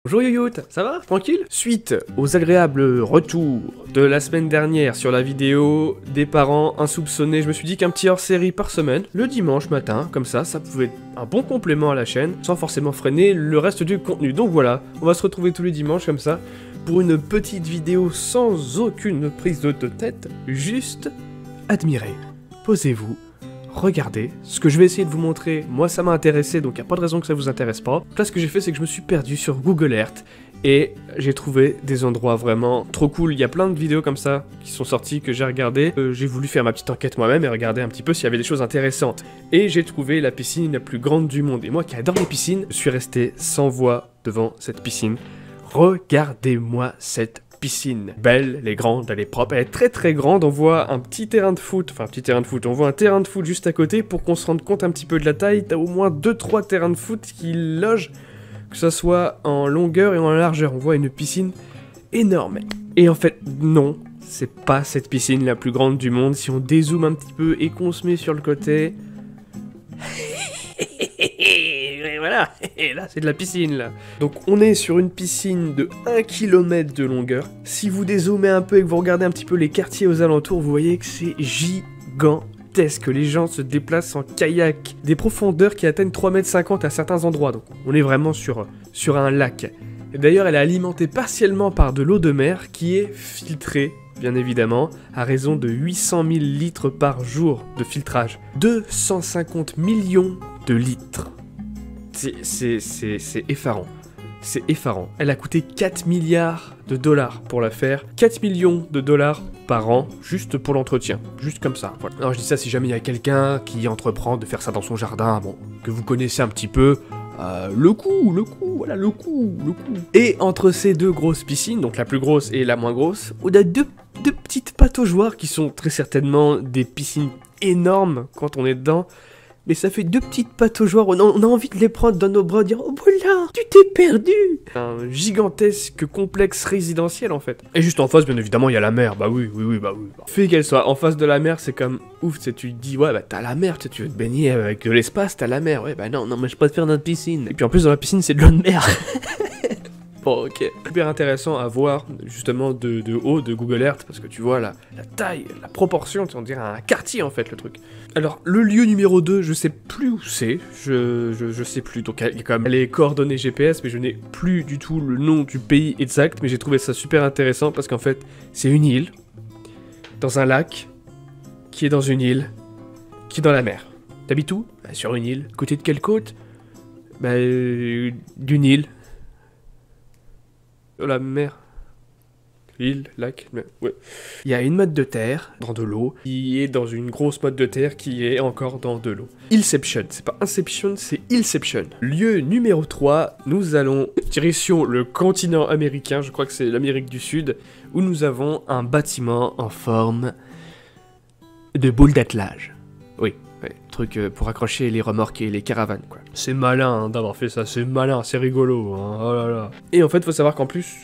Bonjour Yoyout, ça va? Tranquille? Suite aux agréables retours de la semaine dernière sur la vidéo des parents insoupçonnés, je me suis dit qu'un petit hors-série par semaine, le dimanche matin, comme ça pouvait être un bon complément à la chaîne, sans forcément freiner le reste du contenu. Donc voilà, on va se retrouver tous les dimanches comme ça, pour une petite vidéo sans aucune prise de tête, juste admirez, posez-vous, regardez, ce que je vais essayer de vous montrer, moi ça m'a intéressé, donc il n'y a pas de raison que ça vous intéresse pas. Là ce que j'ai fait c'est que je me suis perdu sur Google Earth, et j'ai trouvé des endroits vraiment trop cool. Il y a plein de vidéos comme ça qui sont sorties, que j'ai regardées. J'ai voulu faire ma petite enquête moi-même et regarder un petit peu s'il y avait des choses intéressantes. Et j'ai trouvé la piscine la plus grande du monde. Et moi qui adore les piscines, je suis resté sans voix devant cette piscine. Regardez-moi cette piscine. Belle, elle est grande, elle est propre, elle est très très grande. On voit un petit terrain de foot, on voit un terrain de foot juste à côté pour qu'on se rende compte un petit peu de la taille. T'as au moins 2-3 terrains de foot qui logent, que ce soit en longueur et en largeur. On voit une piscine énorme. Et en fait, non, c'est pas cette piscine la plus grande du monde. Si on dézoome un petit peu et qu'on se met sur le côté... Et voilà, et là c'est de la piscine là. Donc on est sur une piscine de 1 km de longueur. Si vous dézoomez un peu et que vous regardez un petit peu les quartiers aux alentours, vous voyez que c'est gigantesque. Les gens se déplacent en kayak. Des profondeurs qui atteignent 3,50 m à certains endroits. Donc on est vraiment sur un lac. Et d'ailleurs elle est alimentée partiellement par de l'eau de mer qui est filtrée, bien évidemment, à raison de 800 000 litres par jour de filtrage. 250 millions de litres. C'est effarant. C'est effarant. Elle a coûté 4 milliards de dollars pour la faire. 4 millions de dollars par an, juste pour l'entretien. Juste comme ça. Voilà. Alors je dis ça si jamais il y a quelqu'un qui entreprend de faire ça dans son jardin, bon, que vous connaissez un petit peu. Le coût. Et entre ces deux grosses piscines, donc la plus grosse et la moins grosse, on a deux petites pataugeoires qui sont très certainement des piscines énormes quand on est dedans. Mais ça fait deux petites pataugeoires, on a envie de les prendre dans nos bras, dire « Oh voilà, tu t'es perdu !» Un gigantesque complexe résidentiel en fait. Et juste en face, bien évidemment, il y a la mer, bah oui. Fait qu'elle soit en face de la mer, c'est comme ouf, tu te dis « Ouais, bah t'as la mer, tu veux te baigner avec de l'espace, t'as la mer. » Ouais, bah non, mais je préfère notre piscine. Et puis en plus, dans la piscine, c'est de l'eau de mer. Bon, ok. Super intéressant à voir, justement, de haut, de Google Earth, parce que tu vois la taille, la proportion, on dirait un quartier, en fait, le truc. Alors, le lieu numéro 2, je sais plus où c'est, je sais plus, donc il y a quand même les coordonnées GPS, mais je n'ai plus du tout le nom du pays exact, mais j'ai trouvé ça super intéressant, parce qu'en fait, c'est une île, dans un lac, qui est dans une île, qui est dans la mer. T'habites où? Bah, sur une île. Côté de quelle côte? Bah, d'une île. La mer. Île, lac, mer, ouais. Il y a une motte de terre dans de l'eau, qui est dans une grosse motte de terre qui est encore dans de l'eau. Illception, c'est pas Inception, c'est Illception. Lieu numéro 3, nous allons direction le continent américain, je crois que c'est l'Amérique du Sud, où nous avons un bâtiment en forme de boule d'attelage. Oui. Ouais, truc pour accrocher les remorques et les caravanes, quoi. C'est malin hein, d'avoir fait ça, c'est malin, c'est rigolo, hein, oh là là. Et en fait, faut savoir qu'en plus,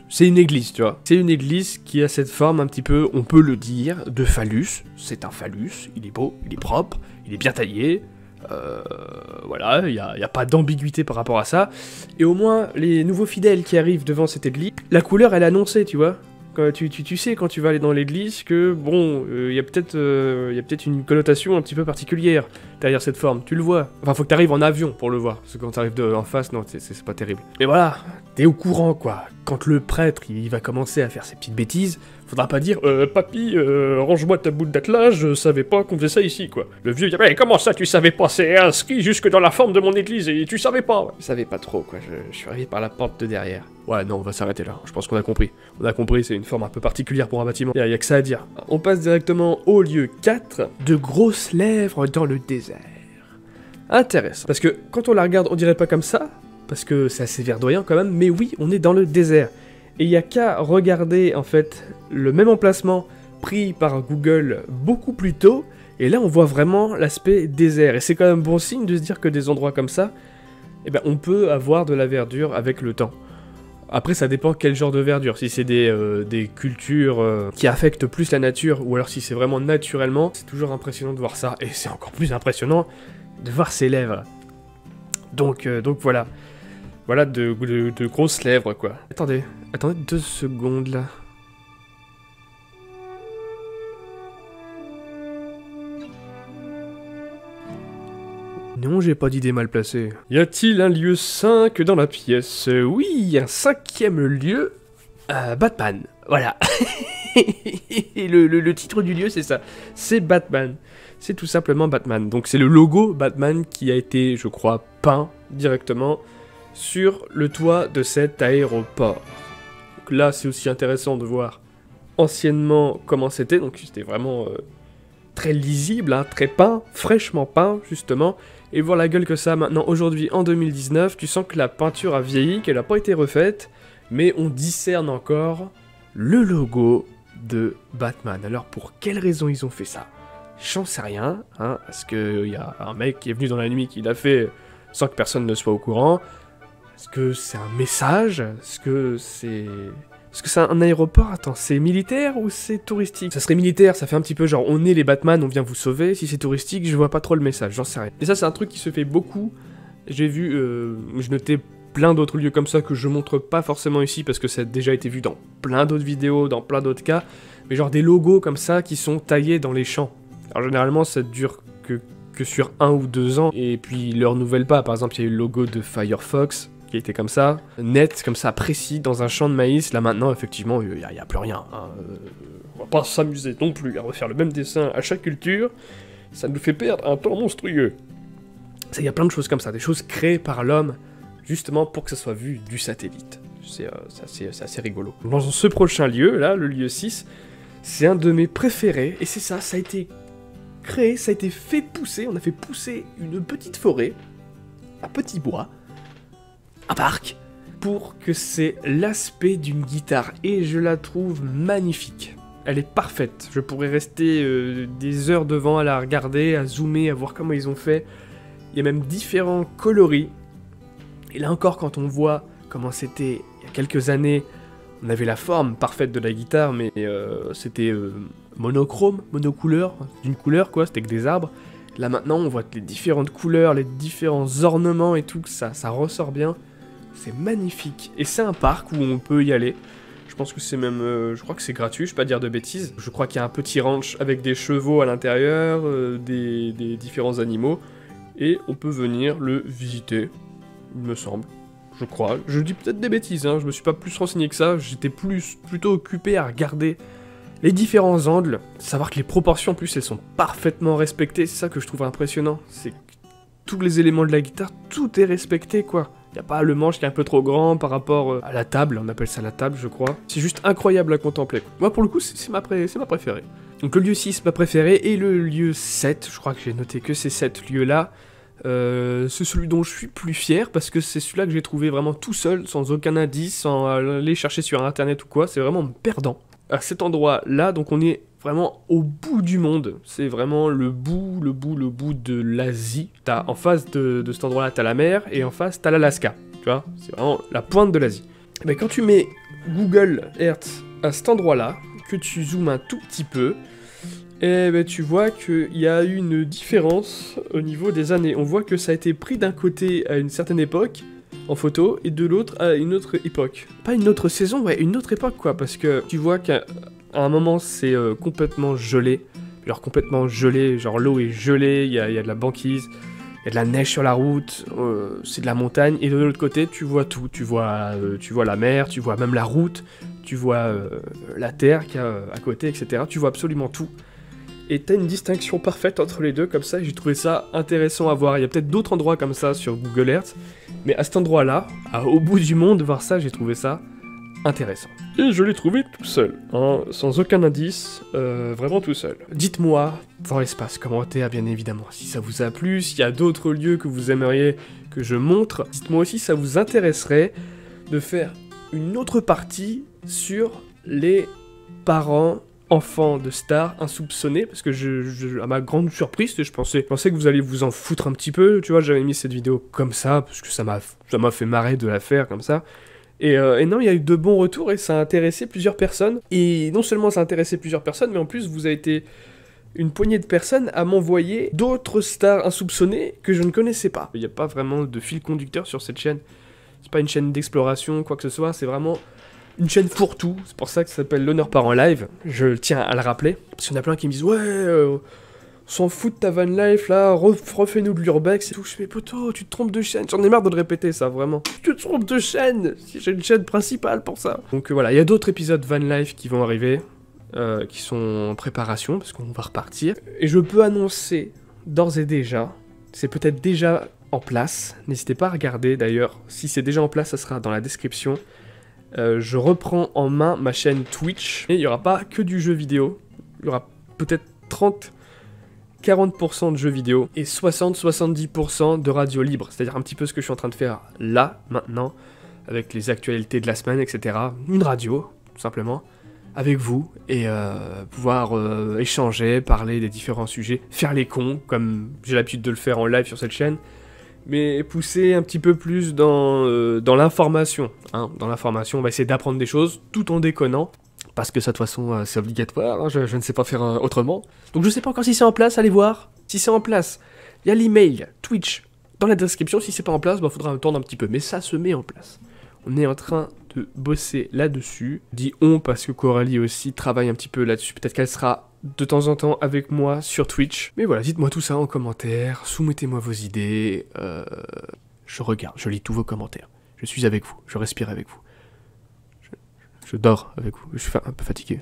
c'est une église, tu vois. C'est une église qui a cette forme un petit peu, on peut le dire, de phallus. C'est un phallus, il est beau, il est propre, il est bien taillé. Voilà, il y a pas d'ambiguïté par rapport à ça. Et au moins, les nouveaux fidèles qui arrivent devant cette église, la couleur, elle est annoncée, tu vois. Tu sais quand tu vas aller dans l'église que bon, il y a peut-être une connotation un petit peu particulière derrière cette forme, tu le vois. Enfin, faut que t'arrives en avion pour le voir, parce que quand t'arrives en face, non, c'est pas terrible. Mais voilà, t'es au courant quoi. Quand le prêtre, il va commencer à faire ses petites bêtises, faudra pas dire papy, range-moi ta boule d'attelage, je savais pas qu'on faisait ça ici quoi. Le vieux, il dit mais comment ça tu savais pas, c'est inscrit jusque dans la forme de mon église et tu savais pas. Ouais. Je savais pas trop quoi, je suis arrivé par la porte de derrière. Ouais non, on va s'arrêter là, je pense qu'on a compris. On a compris, c'est une forme un peu particulière pour un bâtiment, y a que ça à dire. On passe directement au lieu 4, de grosses lèvres dans le désert. Intéressant, parce que quand on la regarde, on dirait pas comme ça, parce que c'est assez verdoyant quand même, mais oui, on est dans le désert. Et il y a qu'à regarder en fait le même emplacement pris par Google beaucoup plus tôt, et là on voit vraiment l'aspect désert. Et c'est quand même bon signe de se dire que des endroits comme ça, eh ben, on peut avoir de la verdure avec le temps. Après ça dépend quel genre de verdure, si c'est des cultures qui affectent plus la nature, ou alors si c'est vraiment naturellement, c'est toujours impressionnant de voir ça, et c'est encore plus impressionnant de voir ses lèvres. Donc voilà. Voilà, de grosses lèvres, quoi. Attendez 2 secondes, là. Non, j'ai pas d'idée mal placée. Y a-t-il un lieu 5 dans la pièce? Oui, un 5e lieu. Batman. Voilà. Et le titre du lieu, c'est ça. C'est Batman. C'est tout simplement Batman. Donc c'est le logo Batman qui a été, je crois, peint directement sur le toit de cet aéroport. Donc là, c'est aussi intéressant de voir anciennement comment c'était. Donc c'était vraiment très lisible, hein, très peint, fraîchement peint, justement. Et voir la gueule que ça a maintenant, aujourd'hui, en 2019, tu sens que la peinture a vieilli, qu'elle n'a pas été refaite, mais on discerne encore le logo de Batman. Alors pour quelle raison ils ont fait ça? J'en sais rien, hein, parce qu'il y a un mec qui est venu dans la nuit qui l'a fait sans que personne ne soit au courant. Est-ce que c'est un message? Est-ce que c'est un aéroport? Attends, c'est militaire ou c'est touristique? Ça serait militaire, ça fait un petit peu genre on est les Batman, on vient vous sauver. Si c'est touristique, je vois pas trop le message, j'en sais rien. Et ça, c'est un truc qui se fait beaucoup. J'ai vu, je notais plein d'autres lieux comme ça que je montre pas forcément ici parce que ça a déjà été vu dans plein d'autres vidéos, dans plein d'autres cas. Mais genre des logos comme ça qui sont taillés dans les champs. Alors généralement, ça dure que sur 1 ou 2 ans et puis ils le renouvellent pas. Par exemple, il y a eu le logo de Firefox qui était comme ça, net, comme ça, précis, dans un champ de maïs. Là maintenant, effectivement, il n'y a plus rien. Hein. On va pas s'amuser non plus à refaire le même dessin à chaque culture. Ça nous fait perdre un temps monstrueux. Il y a plein de choses comme ça, des choses créées par l'homme, justement pour que ça soit vu du satellite. C'est assez rigolo. Dans ce prochain lieu, là, le lieu 6, c'est un de mes préférés, et c'est ça, ça a été créé, ça a été fait pousser, on a fait pousser une petite forêt, un petit bois, un parc, pour que c'est l'aspect d'une guitare, et je la trouve magnifique. Elle est parfaite, je pourrais rester des heures devant à la regarder, à zoomer, à voir comment ils ont fait. Il y a même différents coloris, et là encore quand on voit comment c'était il y a quelques années, on avait la forme parfaite de la guitare, mais c'était monochrome, monocouleur, d'une couleur quoi, c'était que des arbres. Là maintenant on voit les différentes couleurs, les différents ornements et tout, ça ressort bien. C'est magnifique. Et c'est un parc où on peut y aller. Je pense que c'est même, je crois que c'est gratuit, je vais pas dire de bêtises. Je crois qu'il y a un petit ranch avec des chevaux à l'intérieur, des différents animaux. Et on peut venir le visiter, il me semble. Je crois. Je dis peut-être des bêtises, hein, je me suis pas plus renseigné que ça. J'étais plutôt occupé à regarder les différents angles. Savoir que les proportions, en plus, elles sont parfaitement respectées. C'est ça que je trouve impressionnant. C'est que tous les éléments de la guitare, tout est respecté, quoi. Y a pas le manche qui est un peu trop grand par rapport à la table. On appelle ça la table, je crois. C'est juste incroyable à contempler. Moi, pour le coup, c'est ma préférée. Donc le lieu 6, ma préférée, et le lieu 7, je crois que j'ai noté que ces 7 lieux-là. C'est celui dont je suis plus fier parce que c'est celui-là que j'ai trouvé vraiment tout seul, sans aucun indice, sans aller chercher sur internet ou quoi, c'est vraiment perdant. À cet endroit-là, donc on est vraiment au bout du monde, c'est vraiment le bout de l'Asie. T'as en face de cet endroit-là, t'as la mer, et en face, t'as l'Alaska, tu vois, c'est vraiment la pointe de l'Asie. Mais quand tu mets Google Earth à cet endroit-là, que tu zoomes un tout petit peu, et ben tu vois qu'il y a une différence au niveau des années. On voit que ça a été pris d'un côté à une certaine époque, en photo, et de l'autre à une autre époque. Pas une autre saison, ouais, une autre époque, quoi, parce que tu vois qu'à un moment, c'est complètement gelé. Genre complètement gelé, genre l'eau est gelée, il y a de la banquise, il y a de la neige sur la route, c'est de la montagne, et de l'autre côté, tu vois tout. Tu vois la mer, tu vois même la route, tu vois la terre qu'il y a à côté, etc. Tu vois absolument tout. Et t'as une distinction parfaite entre les deux, comme ça, et j'ai trouvé ça intéressant à voir. Il y a peut-être d'autres endroits comme ça sur Google Earth, mais à cet endroit-là, au bout du monde, voir ça, j'ai trouvé ça intéressant. Et je l'ai trouvé tout seul, hein, sans aucun indice, vraiment tout seul. Dites-moi, dans l'espace commentaire, bien évidemment, si ça vous a plu, s'il y a d'autres lieux que vous aimeriez que je montre. Dites-moi aussi si ça vous intéresserait de faire une autre partie sur les parents enfant de stars insoupçonnés, parce que à ma grande surprise, je pensais que vous alliez vous en foutre un petit peu, tu vois, j'avais mis cette vidéo comme ça, parce que ça m'a fait marrer de la faire comme ça, et non, il y a eu de bons retours, et ça a intéressé plusieurs personnes, et non seulement ça a intéressé plusieurs personnes, mais en plus, vous avez été une poignée de personnes à m'envoyer d'autres stars insoupçonnées que je ne connaissais pas. Il n'y a pas vraiment de fil conducteur sur cette chaîne. c'est pas une chaîne d'exploration, quoi que ce soit, c'est vraiment une chaîne fourre-tout. C'est pour ça que ça s'appelle L'Honneur part en live, je tiens à le rappeler. Parce qu'il y en a plein qui me disent, ouais, on s'en fout de ta van life là, refais-nous de l'urbex et tout. Je fais, poteau, tu te trompes de chaîne, j'en ai marre de le répéter ça, vraiment. Tu te trompes de chaîne, j'ai une chaîne principale pour ça. Donc voilà, il y a d'autres épisodes van life qui vont arriver, qui sont en préparation, parce qu'on va repartir. Et je peux annoncer, d'ores et déjà, c'est peut-être déjà en place, n'hésitez pas à regarder d'ailleurs, si c'est déjà en place, ça sera dans la description. Je reprends en main ma chaîne Twitch, et il n'y aura pas que du jeu vidéo, il y aura peut-être 40% de jeux vidéo et 60-70% de radio libre, c'est-à-dire un petit peu ce que je suis en train de faire là, maintenant, avec les actualités de la semaine, etc. Une radio, tout simplement, avec vous, et pouvoir échanger, parler des différents sujets, faire les cons, comme j'ai l'habitude de le faire en live sur cette chaîne, mais pousser un petit peu plus dans l'information. Hein. Dans l'information, on va essayer d'apprendre des choses, tout en déconnant, parce que ça, de toute façon, c'est obligatoire, hein, je ne sais pas faire autrement. Donc je sais pas encore si c'est en place, allez voir. Si c'est en place, il y a l'email, Twitch, dans la description. Si c'est pas en place, bah faudra attendre un petit peu, mais ça se met en place. On est en train de bosser là-dessus. Je dis on parce que Coralie aussi travaille un petit peu là-dessus. Peut-être qu'elle sera de temps en temps avec moi sur Twitch. Mais voilà, dites-moi tout ça en commentaire, soumettez-moi vos idées. Je regarde, je lis tous vos commentaires. Je suis avec vous, je respire avec vous. Je dors avec vous. Je suis un peu fatigué,